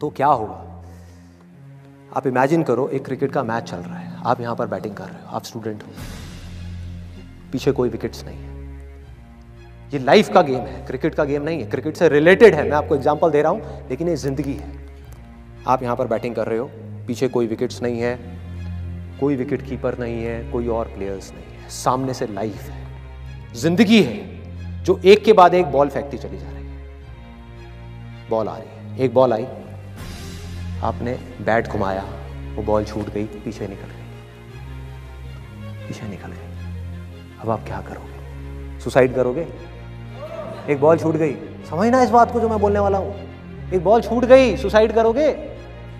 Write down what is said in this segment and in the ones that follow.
तो क्या होगा? आप इमेजिन करो, एक क्रिकेट का मैच चल रहा है, आप यहाँ पर बैटिंग कर रहे हो, आप स्टूडेंट हो, पीछे कोई विकेट्स नहीं है। ये लाइफ का गेम है, क्रिकेट का गेम नहीं है, क्रिकेट से रिलेटेड है, मैं आपको एग्जांपल दे रहा हूं, लेकिन ये जिंदगी है। आप यहाँ पर बैटिंग कर रहे हो, पीछे कोई विकेट्स नहीं है, कोई विकेट कीपर नहीं है, कोई और प्लेयर्स नहीं है, सामने से लाइफ है, जिंदगी है जो एक के बाद एक बॉल फेंकती चली जा रही है। बॉल आ रही है, एक बॉल आई, आपने बैट घुमाया, वो बॉल छूट गई, पीछे निकल गई, पीछे निकल गई। अब आप क्या करोगे? सुसाइड करोगे? एक बॉल छूट गई, समझना इस बात को जो मैं बोलने वाला हूं, एक बॉल छूट गई, सुसाइड करोगे?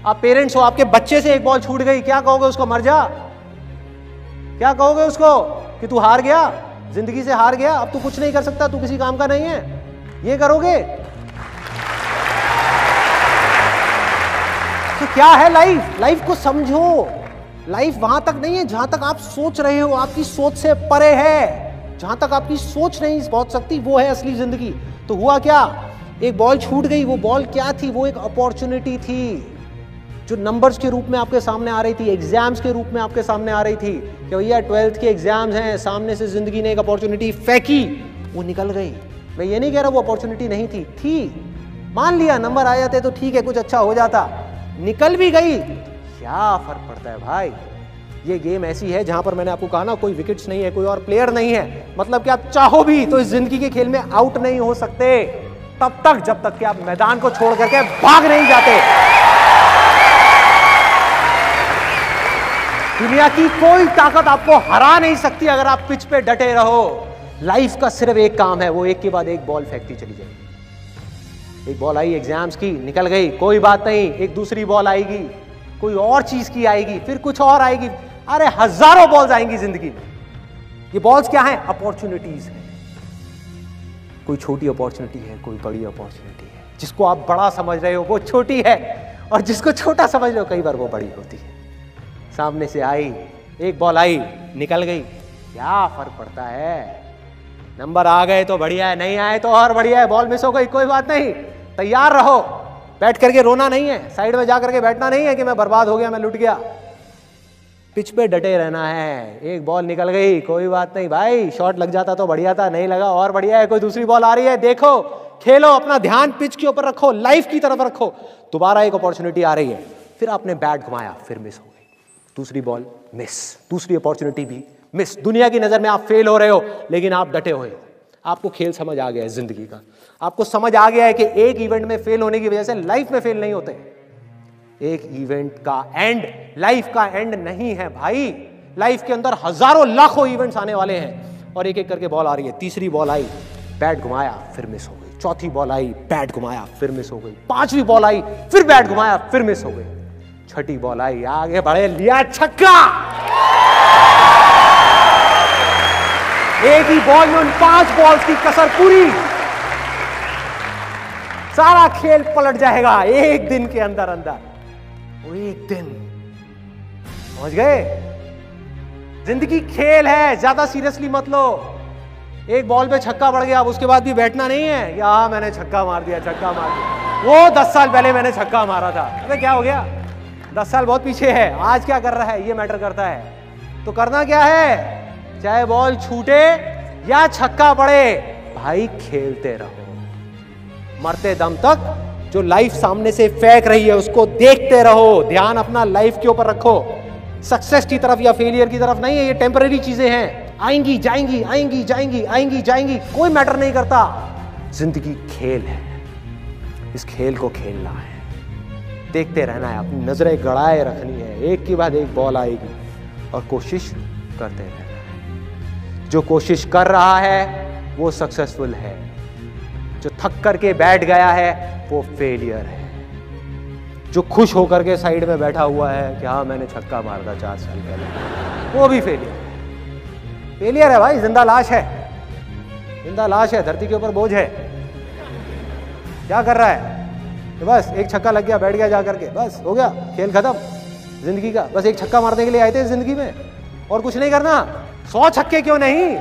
आप पेरेंट्स हो, आपके बच्चे से एक बॉल छूट गई, क्या कहोगे उसको? मर जा? क्या कहोगे उसको कि तू हार गया, जिंदगी से हार गया, अब तू कुछ नहीं कर सकता, तू किसी काम का नहीं है? ये करोगे? तो क्या है लाइफ? लाइफ को समझो। लाइफ वहां तक नहीं है जहां तक आप सोच रहे हो, आपकी सोच से परे है। जहां तक आपकी सोच नहीं पहुंच सकती, वो है असली जिंदगी। तो हुआ क्या? एक बॉल छूट गई, वो बॉल क्या थी? वो एक अपॉर्चुनिटी थी जो नंबर्स के रूप में आपके सामने आ रही थी, एग्जाम्स के रूप में आपके सामने आ रही थी कि भैया 12th के एग्जाम्स हैं, सामने से जिंदगी ने एक अपॉर्चुनिटी फेंकी, वो निकल गई। मैं ये नहीं कह रहा वो अपॉर्चुनिटी नहीं थी, मान लिया नंबर आ जाते तो ठीक है, कुछ अच्छा हो जाता, निकल भी गई, क्या फर्क पड़ता है भाई? ये गेम ऐसी है जहां पर मैंने आपको कहा ना, कोई विकेट्स नहीं है, कोई और प्लेयर नहीं है, मतलब कि आप चाहो भी तो इस जिंदगी के खेल में आउट नहीं हो सकते तब तक जब तक कि आप मैदान को छोड़ करके भाग नहीं जाते। दुनिया की कोई ताकत आपको हरा नहीं सकती अगर आप पिच पे डटे रहो। लाइफ का सिर्फ एक काम है, वो एक के बाद एक बॉल फेंकती चली जाएगी। एक बॉल आई एग्जाम्स की, निकल गई, कोई बात नहीं, एक दूसरी बॉल आएगी, कोई और चीज की आएगी, फिर कुछ और आएगी, अरे हजारों बॉल्स आएंगी जिंदगी में। ये बॉल्स क्या हैं? अपॉर्चुनिटीज हैं। कोई छोटी अपॉर्चुनिटी है, कोई बड़ी अपॉर्चुनिटी है। जिसको आप बड़ा समझ रहे हो वो छोटी है, और जिसको छोटा समझ रहे हो कई बार वो बड़ी होती है। सामने से आई, एक बॉल आई, निकल गई, क्या फर्क पड़ता है? नंबर आ गए तो बढ़िया है, नहीं आए तो और बढ़िया है, बॉल मिस हो गई, कोई बात नहीं, तैयार रहो। बैठ करके रोना नहीं है, साइड में जाकर के बैठना नहीं है कि मैं बर्बाद हो गया, मैं लुट गया। पिच पे डटे रहना है। एक बॉल निकल गई, कोई बात नहीं भाई, शॉट लग जाता तो बढ़िया था, नहीं लगा और बढ़िया है, कोई दूसरी बॉल आ रही है, देखो, खेलो, अपना ध्यान पिच के ऊपर रखो, लाइफ की तरफ रखो। दोबारा एक अपॉर्चुनिटी आ रही है, फिर आपने बैट घुमाया, फिर मिस हो गई, दूसरी बॉल मिस, दूसरी अपॉर्चुनिटी भी मिस। दुनिया की नजर में आप फेल हो रहे हो, लेकिन आप डटे हुए हो। आपको खेल समझ आ गया है जिंदगी का, आपको समझ आ गया है कि एक इवेंट में फेल होने की वजह से लाइफ में फेल नहीं होते। एक इवेंट का एंड लाइफ का एंड नहीं है भाई। लाइफ के अंदर हजारों लाखों इवेंट्स आने वाले हैं, और एक एक करके बॉल आ रही है। तीसरी बॉल आई, बैट घुमाया, फिर मिस हो गई। चौथी बॉल आई, बैट घुमाया, फिर मिस हो गई। पांचवी बॉल आई, फिर बैट घुमाया, फिर मिस हो गई। छठी बॉल आई, आगे बढ़े, लिया छक्का। एक ही बॉल में उन 5 बॉल्स की कसर पूरी, सारा खेल पलट जाएगा एक दिन के अंदर अंदर। वो एक दिन पहुंच गए। जिंदगी खेल है, ज्यादा सीरियसली मत लो। एक बॉल पे छक्का पड़ गया, अब उसके बाद भी बैठना नहीं है, या मैंने छक्का मार दिया, छक्का मार दिया, वो 10 साल पहले मैंने छक्का मारा था। अबे क्या हो गया? 10 साल बहुत पीछे है, आज क्या कर रहा है ये मैटर करता है। तो करना क्या है, चाहे बॉल छूटे या छक्का पड़े, भाई खेलते रहो मरते दम तक। जो लाइफ सामने से फेंक रही है उसको देखते रहो, ध्यान अपना लाइफ के ऊपर रखो। सक्सेस की तरफ या फेलियर की तरफ नहीं है, ये टेम्पररी चीजें हैं, आएंगी जाएंगी, आएंगी जाएंगी, आएंगी जाएंगी, कोई मैटर नहीं करता। जिंदगी खेल है, इस खेल को खेलना है, देखते रहना है, अपनी नजरें गड़ाए रखनी है। एक के बाद एक बॉल आएगी और कोशिश करते रहना है। जो कोशिश कर रहा है वो सक्सेसफुल है, जो थक करके बैठ गया है वो फेलियर है। जो खुश होकर के साइड में बैठा हुआ है कि हाँ मैंने छक्का मारा था 4 साल पहले, वो भी फेलियर है। फेलियर है भाई, जिंदा लाश है, जिंदा लाश है, धरती के ऊपर बोझ है। क्या कर रहा है कि बस एक छक्का लग गया, बैठ गया जा करके, बस हो गया, खेल खत्म जिंदगी का। बस एक छक्का मारने के लिए आए थे जिंदगी में, और कुछ नहीं करना। 100 छक्के क्यों नहीं,